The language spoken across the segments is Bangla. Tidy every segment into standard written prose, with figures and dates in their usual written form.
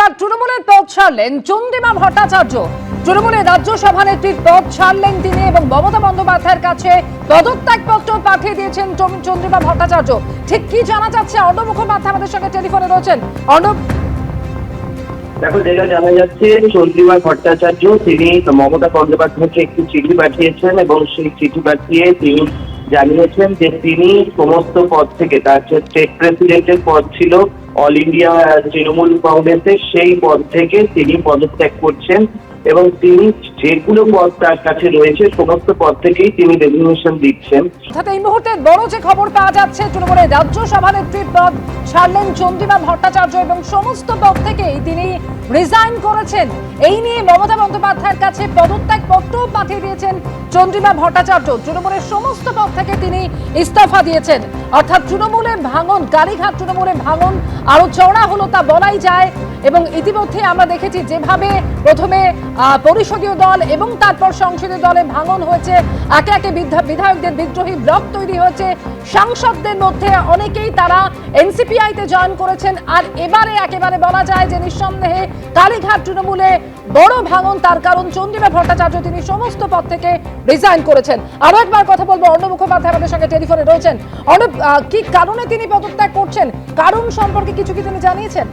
এবার তৃণমূলের পদ ছাড়লেন চন্দ্রিমা ভট্টাচার্য। তৃণমূলের রাজ্য সভানেত্রীর পদ ছাড়লেন তিনি এবং মমতা বন্দ্যোপাধ্যায়ের কাছে পদত্যাগপত্র পাঠিয়ে দিয়েছেন চন্দ্রিমা ভট্টাচার্য। ঠিক কি জানা যাচ্ছে? অর্ণব মুখোপাধ্যায় আমাদের সঙ্গে টেলিফোনে রয়েছেন। অর্ণব, দেখো, যেটা জানা যাচ্ছে চন্দ্রিমা ভট্টাচার্য তিনি মমতা বন্দ্যোপাধ্যায়কে একটি চিঠি পাঠিয়েছেন এবং সেই চিঠি পাঠিয়ে তিনি জানিয়েছেন যে তিনি সমস্ত পদ থেকে, তার যে স্টেট প্রেসিডেন্টের পদ ছিল অল ইন্ডিয়া তৃণমূল কংগ্রেসের, সেই পদ থেকে তিনি পদত্যাগ করছেন এবং তিনি যেগুলো পদ তার কাছে রয়েছে সমস্ত পদ থেকেই তিনি রেজিগনেশন দিচ্ছেন। অর্থাৎ এই মুহূর্তে বড় যে খবর পাওয়া যাচ্ছে, তৃণমূলের রাজ্য সভানেত্রীর পদ ছাড়লেন চন্দ্রিমা ভট্টাচার্য এবং সমস্ত পদ থেকেই তিনি রিজাইন করেছেন। এই নিয়ে মমতা বন্দ্যোপাধ্যায়ের কাছে পদত্যাগ পত্র পাঠিয়ে দিয়েছেন চন্দ্রিমা ভট্টাচার্য। তৃণমূলের সমস্ত পদ থেকে তিনি ইস্তফা দিয়েছেন। অর্থাৎ তৃণমূলের ভাঙন, কালীঘাট তৃণমূলের ভাঙন আরো চওড়া হলো তা বলাই যায়। এবং ইতিমধ্যে আমরা দেখেছি যেভাবে প্রথমে পরিষদীয় দল এবং তারপর সংসদীয় দলে ভাঙন হয়েছে, একে একে বিধায়কদের বিদ্রোহী ব্লক তৈরি হয়েছে, সাংসদদের মধ্যে অনেকেই তারা এনসিপিআইতে জয়েন করেছেন। আর এবারে একেবারে বলা যায় যে নিঃসন্দেহে কালীঘাট তৃণমূলে বড় ভাঙন, তার কারণ চন্দ্রিমা ভট্টাচার্য তিনি সমস্ত পদ থেকে রিজাইন করেছেন। আরো একবার কথা বলবো, অর্ণব মুখোপাধ্যায় আমাদের সঙ্গে টেলিফোনে রয়েছেন। অর্ণব, কি কারণে তিনি পদত্যাগ করছেন, কারণ সম্পর্কে কিছু কি তিনি জানিয়েছেন?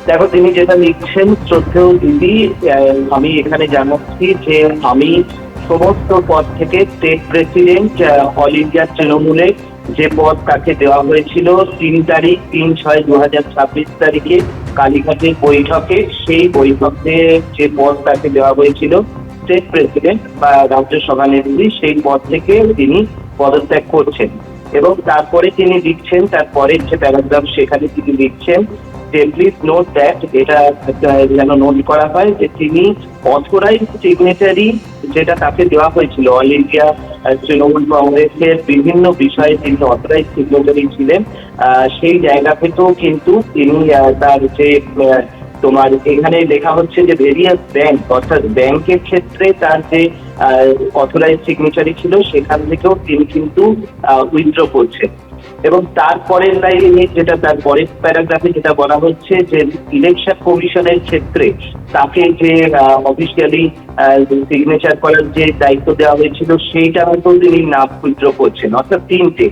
দেখো, তিনি যেটা লিখছেন, শ্রদ্ধেয় দিদি, আমি এখানে জানাচ্ছি যে আমি সমস্ত পদ থেকে স্টেট প্রেসিডেন্ট অল ইন্ডিয়া তৃণমূলে যে পদ তাকে দেওয়া হয়েছিল 3/6/2026 তারিখে কালীঘাটের বৈঠকে, সেই বৈঠকে যে পদ তাকে দেওয়া হয়েছিল স্টেট প্রেসিডেন্ট বা রাজ্য সভানেত্রী, সেই পদ থেকে তিনি পদত্যাগ করছেন। এবং তারপরে তিনি লিখছেন, তারপরের যে প্যারাগ্রাফ সেখানে তিনি লিখছেন যে প্লিজ নোট দ্যাট, এটা যেন নোট করা হয় যে তিনি অথরাইজড সিগনেচারি যেটা তাকে দেওয়া হয়েছিল অল ইন্ডিয়া তৃণমূল কংগ্রেসের বিভিন্ন বিষয়ে তিনি অথরাইজড সিগনেচারি ছিলেন, সেই জায়গা থেকেও কিন্তু তিনি তার যে তোমার এখানে লেখা হচ্ছে যে ভেরিয়াস ব্যাংক, অর্থাৎ ব্যাংকের ক্ষেত্রে তার যে অথরাইজড সিগনেচারি ছিল সেখান থেকেও তিনি কিন্তু উইথড্র করছেন। এবং তারপরের লাইনে যেটা তার পরের প্যারাগ্রাফে যেটা বলা হচ্ছে যে ইলেকশন কমিশনের ক্ষেত্রে তাকে যে অফিসিয়ালি সিগনেচার করার যে দায়িত্ব দেওয়া হয়েছিল সেইটা হয়তো তিনি না উইথড্র করছেন। অর্থাৎ তিনটে,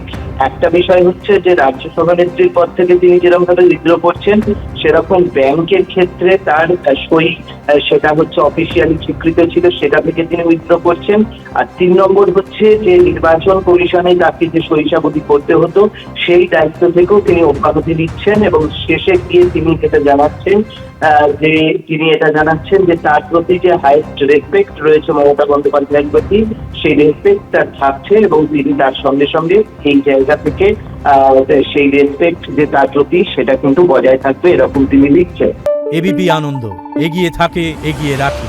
একটা বিষয় হচ্ছে যে রাজ্য সভানেত্রীর পদ থেকে তিনি যেরকম ভাবে উইথড্র করছেন, সেরকম ব্যাংকের ক্ষেত্রে তার সই সেটা হচ্ছে অফিসিয়ালি স্বীকৃত ছিল, সেটা থেকে তিনি উইথড্র করছেন। আর 3 নম্বর হচ্ছে যে নির্বাচন কমিশনে তাকে যে সহিসাবধি করতে হতো সেই দায়িত্ব থেকেও তিনি অব্যাহতি নিচ্ছেন। এবং শেষে গিয়ে তিনি যেটা জানাচ্ছেন যে তার প্রতি যে হাইয়েস্ট রেসপেক্ট রয়েছে মমতা বন্দ্যোপাধ্যায়ের প্রতি, সেই রেসপেক্ট তার থাকছে এবং তিনি তার সঙ্গে সঙ্গে এই জায়গা থেকে সেই রেসপেক্ট যে তার প্রতি সেটা কিন্তু বজায় থাকবে, এরকম তিনি লিখছেন। এবিপি আনন্দ, এগিয়ে থাকে, এগিয়ে রাখে।